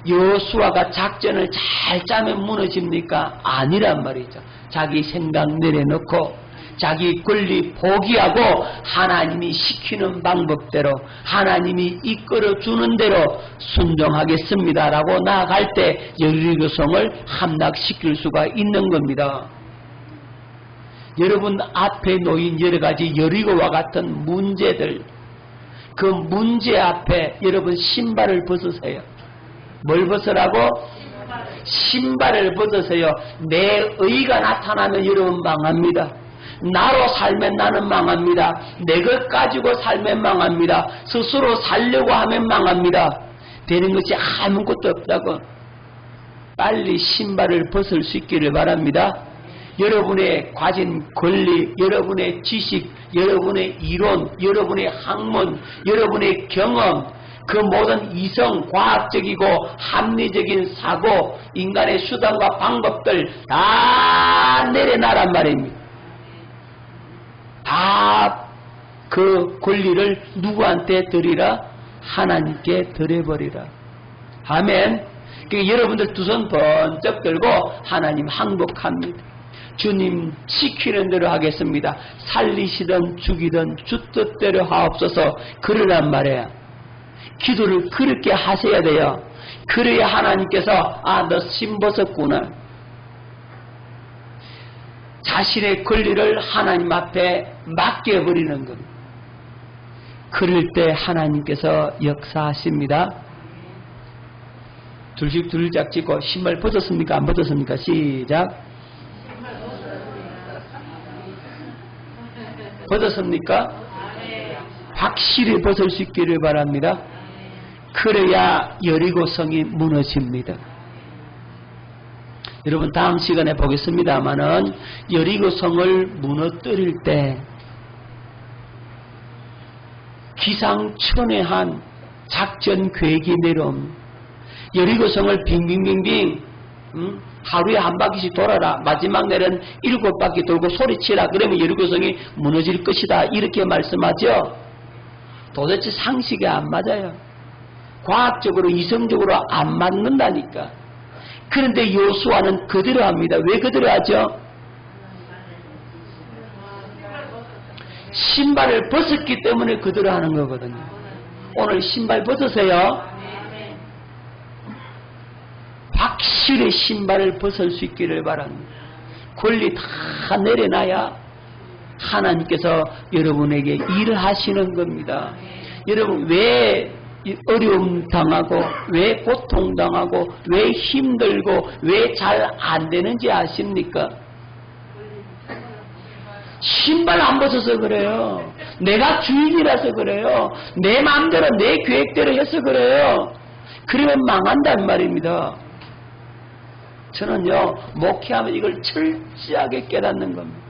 여호수아가 작전을 잘 짜면 무너집니까? 아니란 말이죠. 자기 생각 내려놓고 자기 권리 포기하고 하나님이 시키는 방법대로 하나님이 이끌어주는 대로 순종하겠습니다라고 나아갈 때 여리고성을 함락시킬 수가 있는 겁니다. 여러분 앞에 놓인 여러가지 여리고와 같은 문제들, 그 문제 앞에 여러분 신발을 벗으세요. 뭘 벗으라고? 신발을 벗으세요. 내 의가 나타나면 여러분 망합니다. 나로 살면 나는 망합니다. 내 것 가지고 살면 망합니다. 스스로 살려고 하면 망합니다. 되는 것이 아무것도 없다고. 빨리 신발을 벗을 수 있기를 바랍니다. 여러분의 가진 권리, 여러분의 지식, 여러분의 이론, 여러분의 학문, 여러분의 경험, 그 모든 이성, 과학적이고 합리적인 사고, 인간의 수단과 방법들 다 내려놔란 말입니다. 다 그 권리를 누구한테 드리라? 하나님께 드려버리라. 아멘. 그러니까 여러분들 두 손 번쩍 들고 하나님 항복합니다. 주님 시키는 대로 하겠습니다. 살리시든 죽이든 주 뜻대로 하옵소서. 그러란 말이에요. 기도를 그렇게 하셔야 돼요. 그래야 하나님께서 너 신 벗었구나. 자신의 권리를 하나님 앞에 맡겨버리는 겁니다. 그럴 때 하나님께서 역사하십니다. 둘씩 둘짝 찍고 신발 벗었습니까? 안 벗었습니까? 시작. 벗었습니까? 확실히 벗을 수 있기를 바랍니다. 그래야 여리고성이 무너집니다. 여러분 다음 시간에 보겠습니다마는 여리고성을 무너뜨릴 때 기상천외한 작전 계획이 내려옵니다. 여리고성을 빙빙빙빙 하루에 한 바퀴씩 돌아라. 마지막 날은 7바퀴 돌고 소리치라. 그러면 여리고성이 무너질 것이다. 이렇게 말씀하죠. 도대체 상식이 안 맞아요. 과학적으로 이성적으로 안 맞는다니까. 그런데 여호수아는 그대로 합니다. 왜 그대로 하죠? 신발을 벗었기 때문에 그대로 하는 거거든요. 오늘 신발 벗으세요. 확실히 신발을 벗을 수 있기를 바랍니다. 권리 다 내려놔야 하나님께서 여러분에게 일을 하시는 겁니다. 여러분 왜 어려움 당하고 왜 고통 당하고 왜 힘들고 왜 잘 안 되는지 아십니까? 신발 안 벗어서 그래요. 내가 주인이라서 그래요. 내 마음대로 내 계획대로 해서 그래요. 그러면 망한단 말입니다. 저는요 목회하면 이걸 철저하게 깨닫는 겁니다.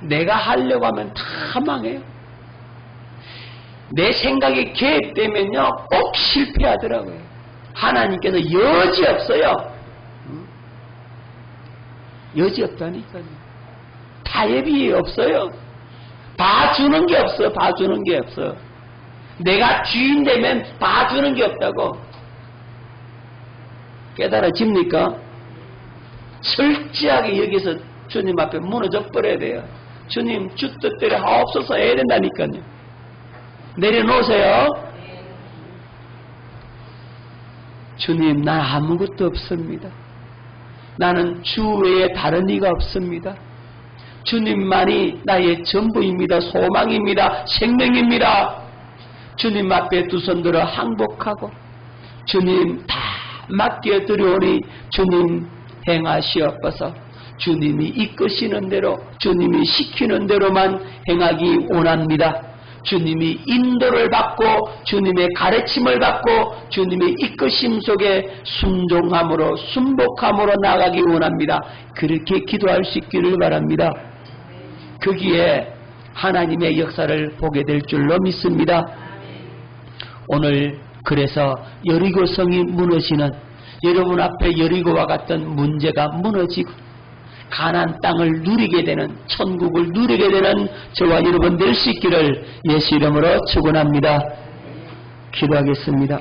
내가 하려고 하면 다 망해요. 내 생각이 계획되면요 꼭 실패하더라고요. 하나님께서 여지없어요. 여지없다니까요. 타협이 없어요. 봐주는 게 없어. 봐주는 게 없어. 내가 주인 되면 봐주는 게 없다고. 깨달아집니까? 철저하게 여기서 주님 앞에 무너져 버려야 돼요. 주님 주 뜻대로 하옵소서 해야 된다니까요. 내려놓으세요. 주님, 나 아무것도 없습니다. 나는 주 외에 다른 이가 없습니다. 주님만이 나의 전부입니다. 소망입니다. 생명입니다. 주님 앞에 두 손 들어 항복하고 주님 다 맡겨드리오니 주님 행하시옵소서. 주님이 이끄시는 대로 주님이 시키는 대로만 행하기 원합니다. 주님이 인도를 받고 주님의 가르침을 받고 주님의 이끄심 속에 순종함으로 순복함으로 나가기 원합니다. 그렇게 기도할 수 있기를 바랍니다. 거기에 하나님의 역사를 보게 될 줄로 믿습니다. 오늘 그래서 여리고성이 무너지는 여러분 앞에 여리고와 같은 문제가 무너지고 가나안 땅을 누리게 되는 천국을 누리게 되는 저와 여러분 될 수 있기를 예수 이름으로 축원합니다. 기도하겠습니다.